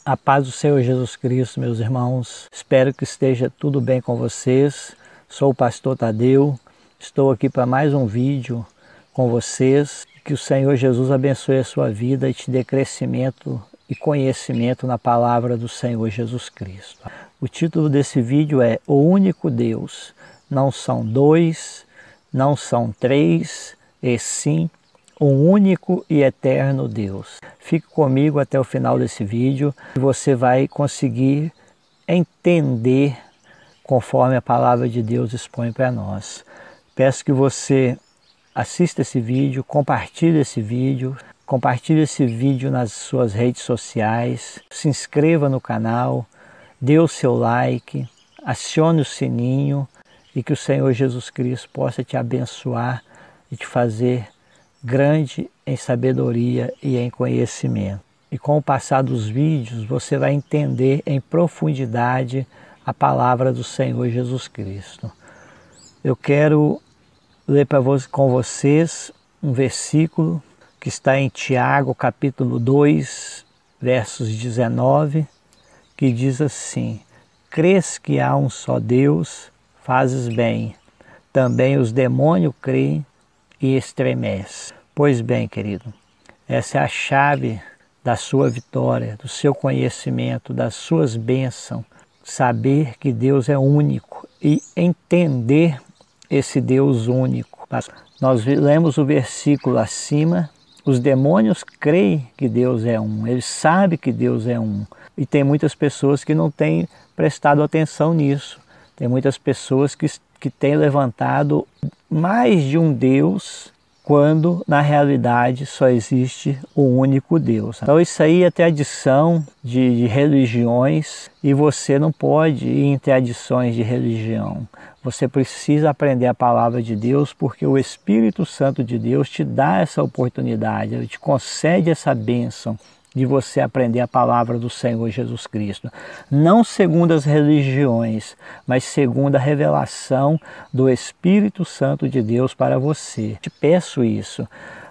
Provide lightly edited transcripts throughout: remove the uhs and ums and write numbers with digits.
A paz do Senhor Jesus Cristo, meus irmãos. Espero que esteja tudo bem com vocês. Sou o pastor Tadeu. Estou aqui para mais um vídeo com vocês. Que o Senhor Jesus abençoe a sua vida e te dê crescimento e conhecimento na palavra do Senhor Jesus Cristo. O título desse vídeo é O Único Deus. Não são dois, não são três, e sim um único e eterno Deus. Fique comigo até o final desse vídeo e você vai conseguir entender conforme a palavra de Deus expõe para nós. Peço que você assista esse vídeo, compartilhe esse vídeo nas suas redes sociais, se inscreva no canal, dê o seu like, acione o sininho e que o Senhor Jesus Cristo possa te abençoar e te fazer grande em sabedoria e em conhecimento. E com o passar dos vídeos, você vai entender em profundidade a palavra do Senhor Jesus Cristo. Eu quero ler com vocês um versículo que está em Tiago, capítulo 2, versos 19, que diz assim: Crês que há um só Deus, fazes bem. Também os demônios creem e estremece. Pois bem, querido, essa é a chave da sua vitória, do seu conhecimento, das suas bênçãos. Saber que Deus é único e entender esse Deus único. Nós lemos o versículo acima, os demônios creem que Deus é um, eles sabem que Deus é um. E tem muitas pessoas que não têm prestado atenção nisso. Tem muitas pessoas que têm levantado mais de um Deus, quando na realidade só existe o único Deus. Então isso aí é tradição de religiões e você não pode ir em tradições de religião. Você precisa aprender a palavra de Deus porque o Espírito Santo de Deus te dá essa oportunidade, ele te concede essa bênção de você aprender a palavra do Senhor Jesus Cristo. Não segundo as religiões, mas segundo a revelação do Espírito Santo de Deus para você. Te peço isso,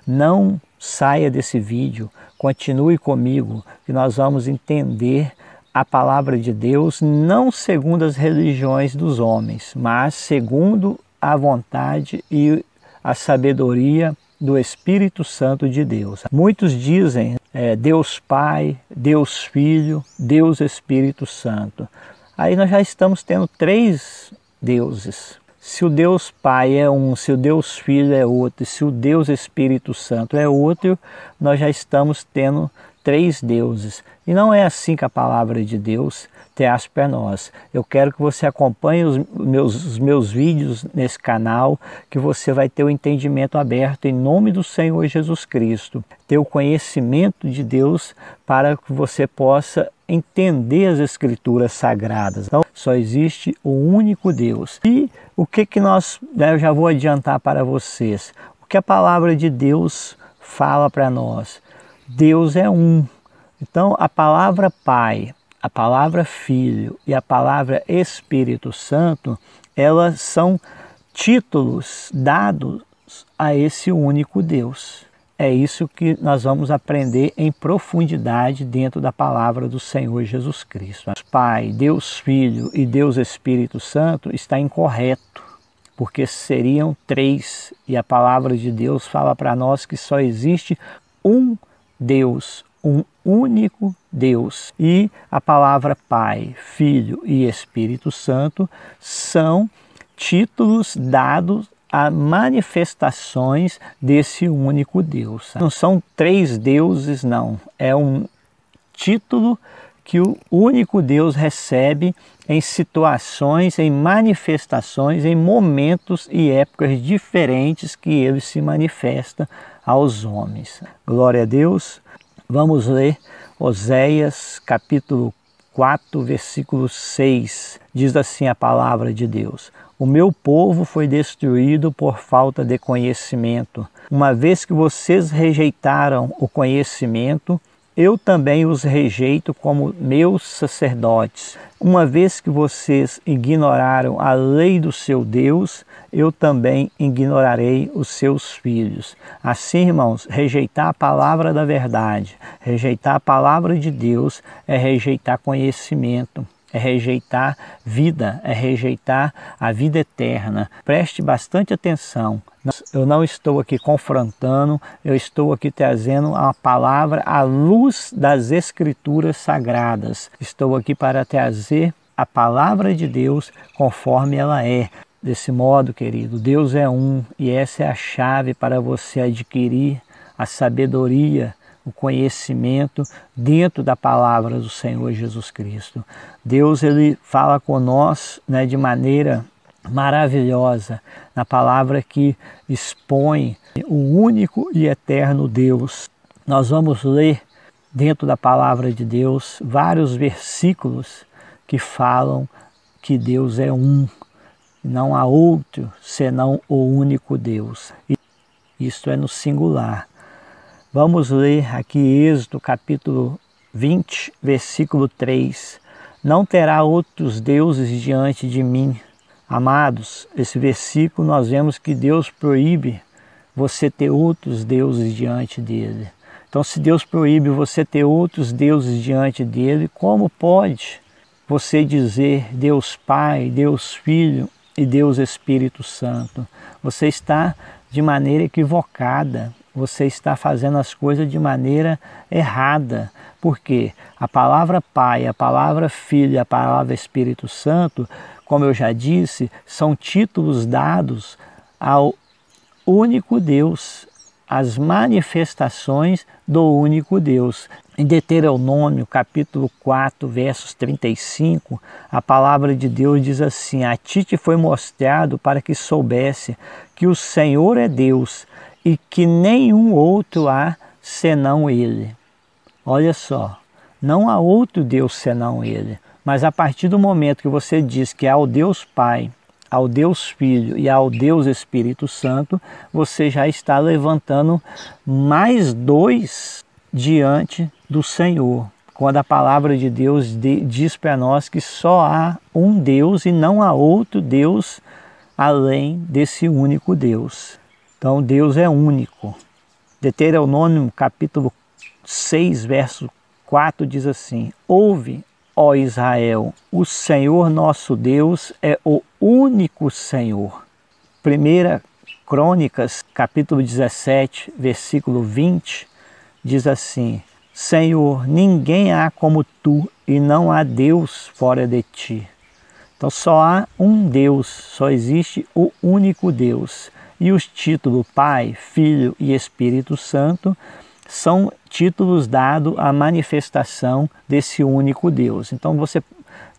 não saia desse vídeo, continue comigo, que nós vamos entender a palavra de Deus, não segundo as religiões dos homens, mas segundo a vontade e a sabedoria do Espírito Santo de Deus. Muitos dizem Deus Pai, Deus Filho, Deus Espírito Santo. Aí nós já estamos tendo três deuses. Se o Deus Pai é um, se o Deus Filho é outro, se o Deus Espírito Santo é outro, nós já estamos tendo três deuses. E não é assim que a palavra de Deus traz para nós. Eu quero que você acompanhe os meus vídeos nesse canal, que você vai ter o entendimento aberto em nome do Senhor Jesus Cristo. Ter o conhecimento de Deus para que você possa entender as Escrituras Sagradas. Então, só existe o único Deus. E o que eu já vou adiantar para vocês. O que a palavra de Deus fala para nós? Deus é um. Então, a palavra Pai, a palavra Filho e a palavra Espírito Santo, elas são títulos dados a esse único Deus. É isso que nós vamos aprender em profundidade dentro da palavra do Senhor Jesus Cristo. Pai, Deus Filho e Deus Espírito Santo está incorreto, porque seriam três, e a palavra de Deus fala para nós que só existe um Deus, um único Deus. E a palavra Pai, Filho e Espírito Santo são títulos dados a manifestações desse único Deus. Não são três deuses, não. É um título que o único Deus recebe em situações, em manifestações, em momentos e épocas diferentes que ele se manifesta aos homens. Glória a Deus. Vamos ler Oséias capítulo 4, versículo 6. Diz assim a palavra de Deus: O meu povo foi destruído por falta de conhecimento. Uma vez que vocês rejeitaram o conhecimento, eu também os rejeito como meus sacerdotes. Uma vez que vocês ignoraram a lei do seu Deus, eu também ignorarei os seus filhos. Assim, irmãos, rejeitar a palavra da verdade, rejeitar a palavra de Deus é rejeitar conhecimento, é rejeitar vida, é rejeitar a vida eterna. Preste bastante atenção. Eu não estou aqui confrontando, eu estou aqui trazendo a palavra à luz das Escrituras Sagradas. Estou aqui para trazer a palavra de Deus conforme ela é. Desse modo, querido, Deus é um e essa é a chave para você adquirir a sabedoria, o conhecimento dentro da palavra do Senhor Jesus Cristo. Deus, ele fala conosco, né, de maneira maravilhosa, na palavra que expõe o único e eterno Deus. Nós vamos ler dentro da palavra de Deus vários versículos que falam que Deus é um, não há outro senão o único Deus. Isto é no singular. Vamos ler aqui Êxodo capítulo 20, versículo 3. Não terá outros deuses diante de mim. Amados, esse versículo nós vemos que Deus proíbe você ter outros deuses diante dele. Então, se Deus proíbe você ter outros deuses diante dele, como pode você dizer Deus Pai, Deus Filho e Deus Espírito Santo? Você está de maneira equivocada, você está fazendo as coisas de maneira errada. Por quê? A palavra Pai, a palavra Filho e a palavra Espírito Santo, como eu já disse, são títulos dados ao único Deus, as manifestações do único Deus. Em Deuteronômio, capítulo 4, versos 35, a palavra de Deus diz assim: a ti te foi mostrado para que soubesse que o Senhor é Deus e que nenhum outro há senão Ele. Olha só, não há outro Deus senão Ele. Mas a partir do momento que você diz que é ao Deus Pai, ao Deus Filho e ao Deus Espírito Santo, você já está levantando mais dois diante do Senhor. Quando a palavra de Deus diz para nós que só há um Deus e não há outro Deus além desse único Deus. Então Deus é único. Deuteronômio capítulo 6, verso 4 diz assim: ouve, ó Israel, o Senhor nosso Deus é o único Senhor. 1 Crônicas, capítulo 17, versículo 20, diz assim: Senhor, ninguém há como tu e não há Deus fora de ti. Então só há um Deus, só existe o único Deus. E os títulos Pai, Filho e Espírito Santo são títulos dados à manifestação desse único Deus. Então você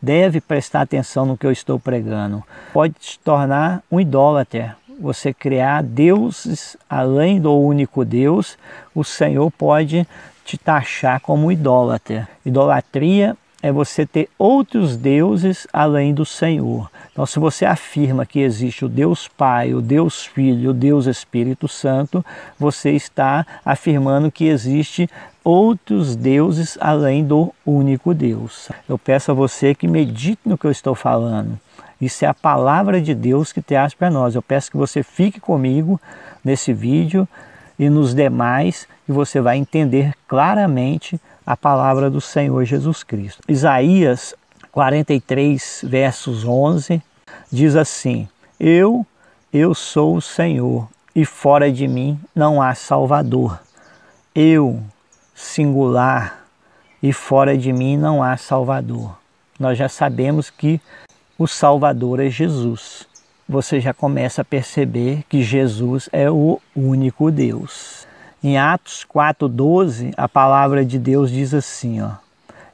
deve prestar atenção no que eu estou pregando. Pode te tornar um idólatra. Você criar deuses além do único Deus, o Senhor pode te taxar como idólatra. Idolatria é você ter outros deuses além do Senhor. Então, se você afirma que existe o Deus Pai, o Deus Filho, o Deus Espírito Santo, você está afirmando que existe outros deuses além do único Deus. Eu peço a você que medite no que eu estou falando. Isso é a palavra de Deus que traz para nós. Eu peço que você fique comigo nesse vídeo e nos demais, e você vai entender claramente a palavra do Senhor Jesus Cristo. Isaías 43, versos 11, diz assim: Eu sou o Senhor, e fora de mim não há Salvador. Eu, singular, e fora de mim não há Salvador. Nós já sabemos que o Salvador é Jesus. Você já começa a perceber que Jesus é o único Deus. Em Atos 4,12, a palavra de Deus diz assim, ó: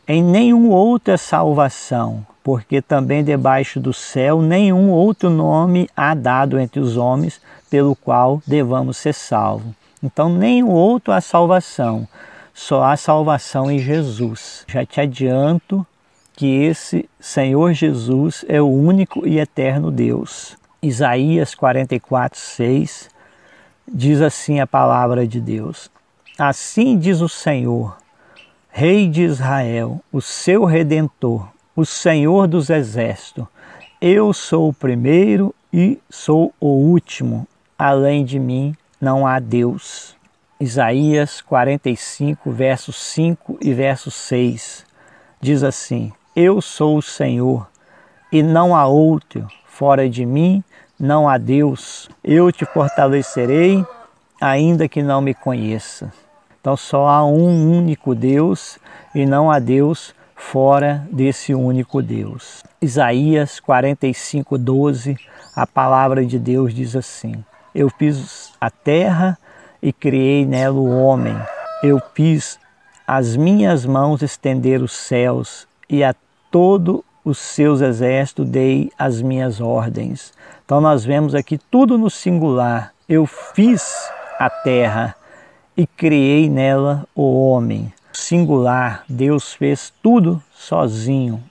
em nenhum outra salvação, porque também debaixo do céu nenhum outro nome há dado entre os homens pelo qual devamos ser salvos. Então nenhum outro há salvação, só há salvação em Jesus. Já te adianto que esse Senhor Jesus é o único e eterno Deus. Isaías 44:6 diz assim a palavra de Deus: assim diz o Senhor, Rei de Israel, o seu Redentor, o Senhor dos Exércitos. Eu sou o primeiro e sou o último. Além de mim não há Deus. Isaías 45, versos 5 e verso 6. Diz assim: Eu sou o Senhor, e não há outro. Fora de mim não há Deus. Eu te fortalecerei, ainda que não me conheça. Então só há um único Deus, e não há Deus fora desse único Deus. Isaías 45, 12, a palavra de Deus diz assim: Eu fiz a terra e criei nela o homem. Eu fiz as minhas mãos estender os céus, e a todo os seus exércitos dei as minhas ordens. Então nós vemos aqui tudo no singular. Eu fiz a terra e criei nela o homem. Singular, Deus fez tudo sozinho.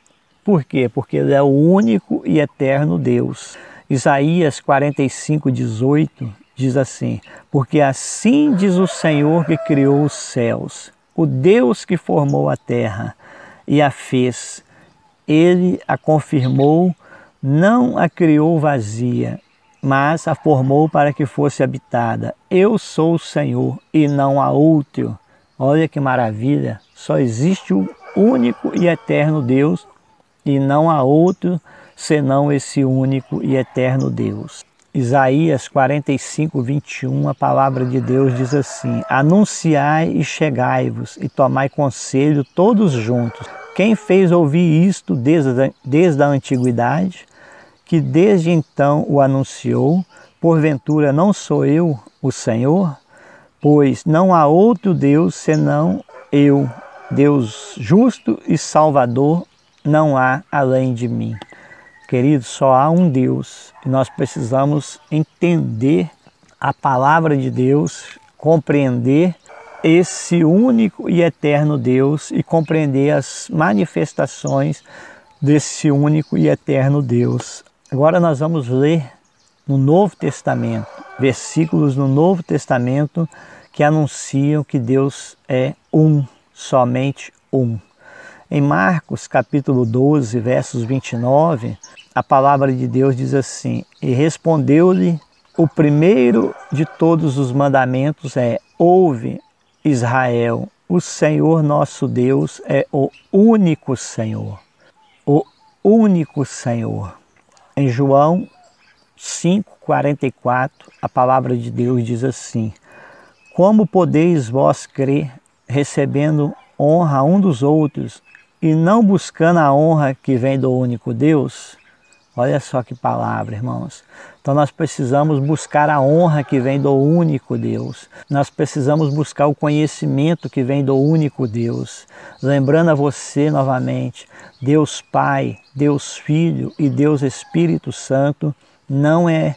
Por quê? Porque Ele é o único e eterno Deus. Isaías 45, 18 diz assim: Porque assim diz o Senhor que criou os céus, o Deus que formou a terra e a fez. Ele a confirmou, não a criou vazia, mas a formou para que fosse habitada. Eu sou o Senhor e não há outro. Olha que maravilha, só existe o único e eterno Deus e não há outro senão esse único e eterno Deus. Isaías 45, 21, a palavra de Deus diz assim: Anunciai e chegai-vos e tomai conselho todos juntos. Quem fez ouvir isto desde a antiguidade, que desde então o anunciou? Porventura não sou eu o Senhor? Pois não há outro Deus senão eu, Deus justo e salvador, não há além de mim. Queridos, só há um Deus e nós precisamos entender a palavra de Deus, compreender esse único e eterno Deus e compreender as manifestações desse único e eterno Deus. Agora nós vamos ler no Novo Testamento, versículos no Novo Testamento que anunciam que Deus é um, somente um. Em Marcos capítulo 12, versos 29, a palavra de Deus diz assim: E respondeu-lhe, o primeiro de todos os mandamentos é: Ouve, Israel, o Senhor nosso Deus é o único Senhor. O único Senhor. Em João 5,44, a palavra de Deus diz assim: Como podeis vós crer, recebendo honra um dos outros, e não buscando a honra que vem do único Deus? Olha só que palavra, irmãos. Então nós precisamos buscar a honra que vem do único Deus. Nós precisamos buscar o conhecimento que vem do único Deus. Lembrando a você novamente, Deus Pai, Deus Filho e Deus Espírito Santo não é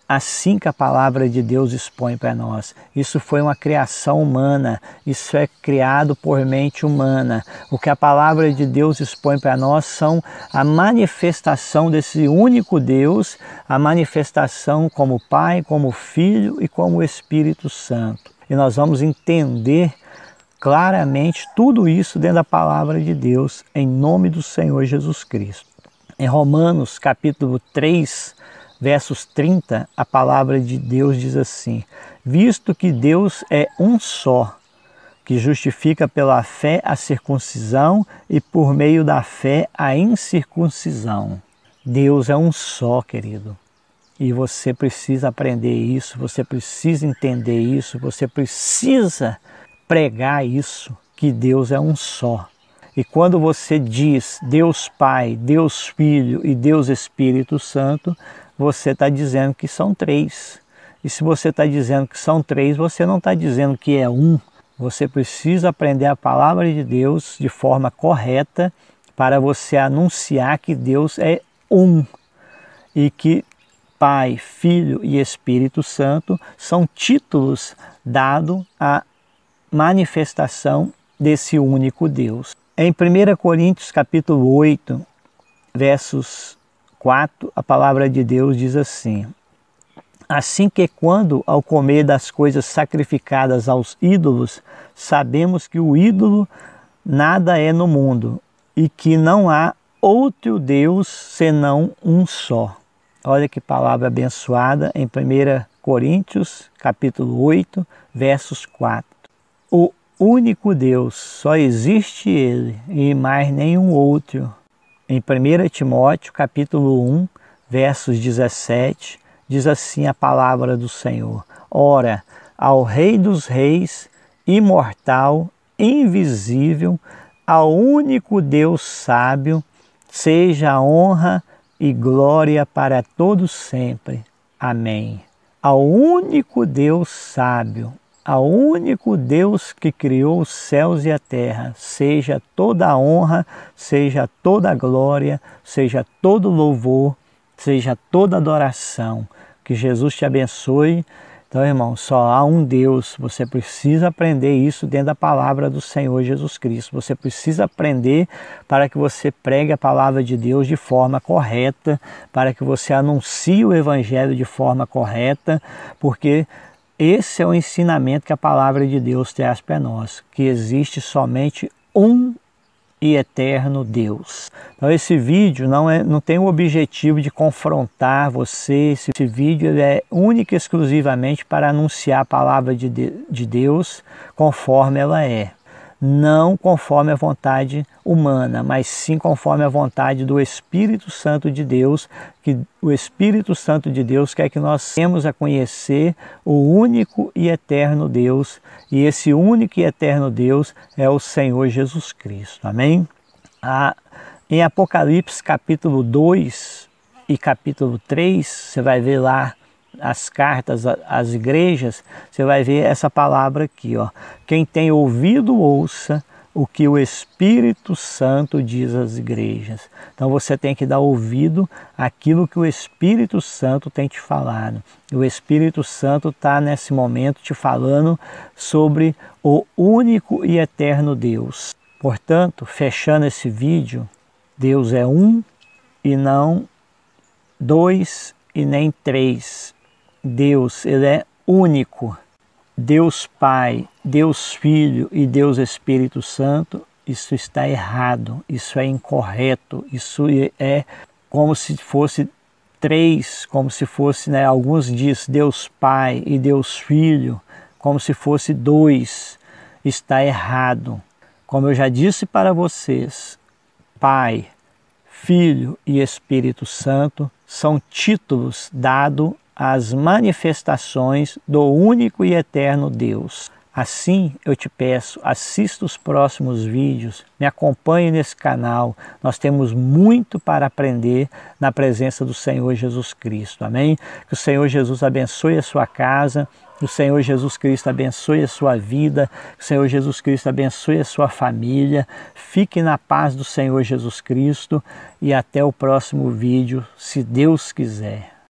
assim que a palavra de Deus expõe para nós. Isso foi uma criação humana, isso é criado por mente humana. O que a palavra de Deus expõe para nós são a manifestação desse único Deus, a manifestação como Pai, como Filho e como Espírito Santo. E nós vamos entender claramente tudo isso dentro da palavra de Deus, em nome do Senhor Jesus Cristo. Em Romanos capítulo 3, versos 30, a palavra de Deus diz assim: Visto que Deus é um só, que justifica pela fé a circuncisão e por meio da fé a incircuncisão. Deus é um só, querido. E você precisa aprender isso, você precisa entender isso, você precisa pregar isso, que Deus é um só. E quando você diz Deus Pai, Deus Filho e Deus Espírito Santo, você está dizendo que são três. E se você está dizendo que são três, você não está dizendo que é um. Você precisa aprender a palavra de Deus de forma correta para você anunciar que Deus é um. E que Pai, Filho e Espírito Santo são títulos dados à manifestação desse único Deus. Em 1 Coríntios capítulo 8, versos 4, a palavra de Deus diz assim: Assim que quando ao comer das coisas sacrificadas aos ídolos, sabemos que o ídolo nada é no mundo e que não há outro Deus senão um só. Olha que palavra abençoada em 1 Coríntios, capítulo 8, versos 4. O único Deus, só existe Ele e mais nenhum outro. Em 1 Timóteo, capítulo 1, versos 17, diz assim a palavra do Senhor: Ora, ao Rei dos Reis, imortal, invisível, ao único Deus sábio, seja a honra e glória para todos sempre. Amém. Ao único Deus sábio, ao único Deus que criou os céus e a terra, seja toda a honra, seja toda a glória, seja todo louvor, seja toda adoração. Que Jesus te abençoe. Então, irmão, só há um Deus. Você precisa aprender isso dentro da palavra do Senhor Jesus Cristo. Você precisa aprender para que você pregue a palavra de Deus de forma correta, para que você anuncie o Evangelho de forma correta, porque esse é o ensinamento que a palavra de Deus traz para nós, que existe somente um e eterno Deus. Então esse vídeo não tem o objetivo de confrontar você. Esse vídeo é único e exclusivamente para anunciar a palavra de Deus conforme ela é. Não conforme a vontade humana, mas sim conforme a vontade do Espírito Santo de Deus, que o Espírito Santo de Deus quer que nós temos a conhecer o único e eterno Deus, e esse único e eterno Deus é o Senhor Jesus Cristo. Amém? Em Apocalipse capítulo 2 e capítulo 3, você vai ver lá as cartas às igrejas, você vai ver essa palavra aqui, ó. Quem tem ouvido, ouça o que o Espírito Santo diz às igrejas. Então você tem que dar ouvido àquilo que o Espírito Santo tem te falado. O Espírito Santo está nesse momento te falando sobre o único e eterno Deus. Portanto, fechando esse vídeo, Deus é um e não dois e nem três. Deus, Ele é único. Deus Pai, Deus Filho e Deus Espírito Santo, isso está errado, isso é incorreto, isso é como se fosse três, como se fosse, alguns dizem Deus Pai e Deus Filho, como se fosse dois. Está errado. Como eu já disse para vocês, Pai, Filho e Espírito Santo são títulos dados às manifestações do único e eterno Deus. Assim, eu te peço, assista os próximos vídeos, me acompanhe nesse canal. Nós temos muito para aprender na presença do Senhor Jesus Cristo. Amém? Que o Senhor Jesus abençoe a sua casa, que o Senhor Jesus Cristo abençoe a sua vida, que o Senhor Jesus Cristo abençoe a sua família. Fique na paz do Senhor Jesus Cristo e até o próximo vídeo, se Deus quiser.